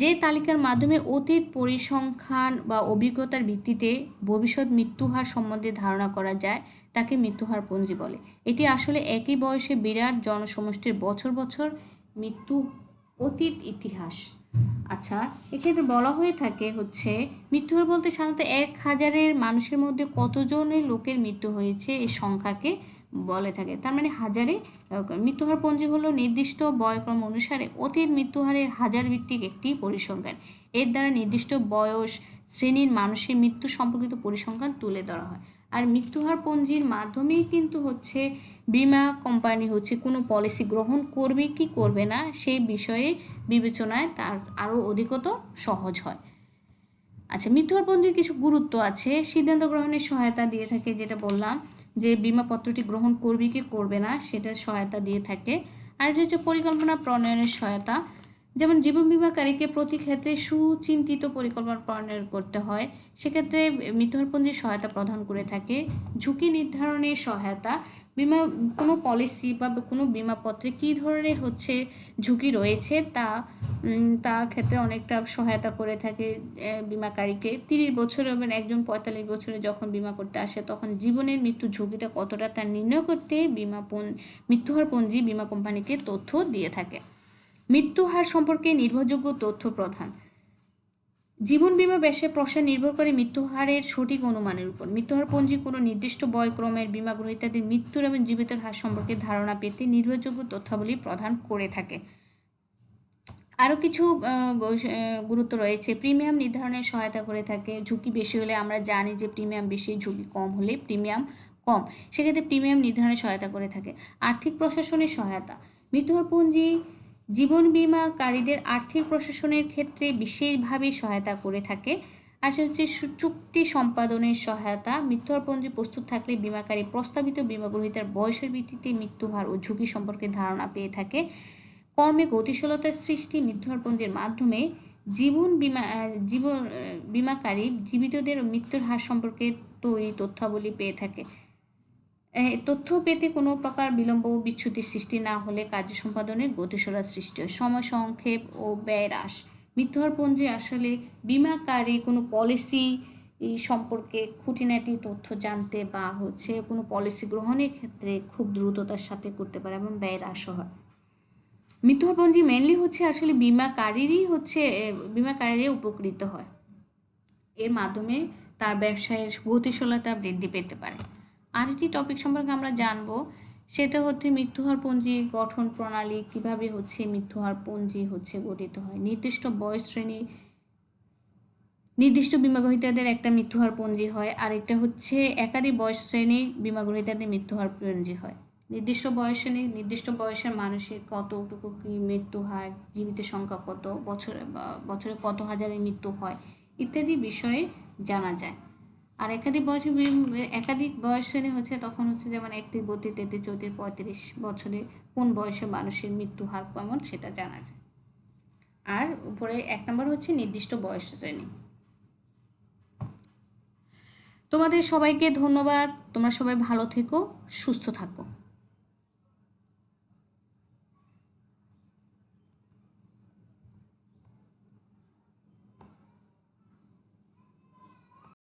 যে তালিকার মাধ্যমে অতীত পরিসংখ্যান বা অভিজ্ঞতার ভিত্তিতে ভবিষ্যৎ মৃত্যুহার সম্বন্ধে ধারণা করা যায় তাকে মৃত্যুহার পঞ্জি বলে। এটি আসলে একই বয়সে বিরাট জনসমষ্টির বছর বছর মৃত্যু অতীত ইতিহাস। আচ্ছা, এক্ষেত্রে বলা হয়ে থাকে হচ্ছে মৃত্যুহার বলতে সাধারণত 1000 মানুষের মধ্যে কতজনের লোকের মৃত্যু হয়েছে এই সংখ্যাকে বলে থাকে। তার মানে হাজারে মৃত্যুহার পঞ্জি হলো নির্দিষ্ট বয়ক্রম অনুসারে অতীত মৃত্যুহারের হাজার ভিত্তিক একটি পরিসংখ্যান। এর দ্বারা নির্দিষ্ট বয়স শ্রেণীর মানুষের মৃত্যু সম্পর্কিত পরিসংখ্যান তুলে ধরা হয়। আর মৃত্যুহার পঞ্জির মাধ্যমেই কিন্তু হচ্ছে বিমা কোম্পানি হচ্ছে কোনো পলিসি গ্রহণ করবে কি করবে না সেই বিষয়ে বিবেচনায় তার আরও অধিকতর সহজ হয়। আচ্ছা, মৃত্যুহার পঞ্জির কিছু গুরুত্ব আছে। সিদ্ধান্ত গ্রহণের সহায়তা দিয়ে থাকে, যেটা বললাম যে বিমাপত্রটি গ্রহণ করবে কি করবে না সেটা সহায়তা দিয়ে থাকে। আর এটা হচ্ছে পরিকল্পনা প্রণয়নের সহায়তা, যেমন জীবন বিমাকারীকে প্রতি ক্ষেত্রে সুচিন্তিত পরিকল্পনা প্রণয়ন করতে হয়, সেক্ষেত্রে মৃত্যুহার পঞ্জির সহায়তা প্রদান করে থাকে। ঝুঁকি নির্ধারণের সহায়তা, বিমা কোনো পলিসি বা কোনো বিমাপত্রে কী ধরনের হচ্ছে ঝুঁকি রয়েছে তা ক্ষেত্রে অনেকটা সহায়তা করে থাকে বিমাকারীকে। 30 বছর এবং একজন 45 বছরে যখন বিমা করতে আসে তখন জীবনের মৃত্যু ঝুঁকিটা কতটা তা নির্ণয় করতে মৃত্যুহার পঞ্জি বিমা কোম্পানিকে তথ্য দিয়ে থাকে। মৃত্যুহার সম্পর্কে নির্ভরযোগ্য তথ্য প্রদান। জীবন বিমা ব্যবসার প্রসার নির্ভর করে মৃত্যুহারের সঠিক অনুমানের উপর। মৃত্যুহার পঞ্জি কোনো নির্দিষ্ট বয়ক্রমের বিমা গ্রহীতাদের মৃত্যুর এবং জীবিতের হার সম্পর্কে ধারণা পেতে নির্ভরযোগ্য তথ্যাবলী প্রদান করে থাকে। আরও কিছু গুরুত্ব রয়েছে। প্রিমিয়াম নির্ধারণের সহায়তা করে থাকে। ঝুঁকি বেশি হলে আমরা জানি যে প্রিমিয়াম বেশি, ঝুঁকি কম হলে প্রিমিয়াম কম, সেক্ষেত্রে প্রিমিয়াম নির্ধারণে সহায়তা করে থাকে। আর্থিক প্রশাসনের সহায়তা, মৃত্যুহার পঞ্জি জীবন বিমাকারীদের আর্থিক প্রশাসনের ক্ষেত্রে বিশেষভাবে সহায়তা করে থাকে। আর সে হচ্ছে চুক্তি সম্পাদনের সহায়তা, মৃত্যুহার পঞ্জি প্রস্তুত থাকলে বিমাকারী প্রস্তাবিত বিমা গ্রহীতার বয়সের ভিত্তিতে মৃত্যুহার ও ঝুঁকি সম্পর্কে ধারণা পেয়ে থাকে। কর্মে গতিশীলতার সৃষ্টি, মৃত্যুহার পঞ্জির মাধ্যমে বিমাকারী জীবিতদের মৃত্যুর হার সম্পর্কে তৈরি তথ্যাবলী পেয়ে থাকে। তথ্য পেতে কোনো প্রকার বিলম্ব ও বিচ্যুতির সৃষ্টি না হলে কার্য সম্পাদনের গতিশীলতা সৃষ্টি হয়। সময় সংক্ষেপ ও ব্যয় হ্রাস, মৃত্যুহার পঞ্জি আসলে বিমাকারী কোনো পলিসি সম্পর্কে খুঁটিনাটি তথ্য জানতে বা হচ্ছে কোনো পলিসি গ্রহণের ক্ষেত্রে খুব দ্রুততার সাথে করতে পারে এবং ব্যয় হ্রাসও হয়। মৃত্যুহার পঞ্জি মেনলি হচ্ছে আসলে বিমাকারীরাই উপকৃত হয়। এর মাধ্যমে তার ব্যবসায়ের গতিশীলতা বৃদ্ধি পেতে পারে। আরেকটি টপিক সম্পর্কে আমরা জানবো, সেটা হচ্ছে মৃত্যুহার পঞ্জির গঠন প্রণালী, কিভাবে হচ্ছে মৃত্যুহার পঞ্জি হচ্ছে গঠিত হয়। নির্দিষ্ট বয়স শ্রেণী নির্দিষ্ট বিমা গ্রহীতাদের একটা মৃত্যুহার পঞ্জি হয়, আরেকটা হচ্ছে একাধিক বয়স শ্রেণীর বিমা গ্রহীতাদের মৃত্যুহার পঞ্জি হয়। নির্দিষ্ট বয়সের মানুষের কতটুকু কি মৃত্যু হার, জীবিত সংখ্যা কত, বছরে কত হাজারের মৃত্যু হয় ইত্যাদি বিষয়ে জানা যায়। আর একাধিক বয়স শ্রেণী হচ্ছে তখন হচ্ছে যেমন 31, 32, 33, 34, 35 বছরে কোন বয়সে মানুষের মৃত্যু হার কেমন সেটা জানা যায়। আর উপরে 1 নম্বর হচ্ছে নির্দিষ্ট বয়স শ্রেণী। তোমাদের সবাইকে ধন্যবাদ। তোমরা সবাই ভালো থেকো, সুস্থ থাকো।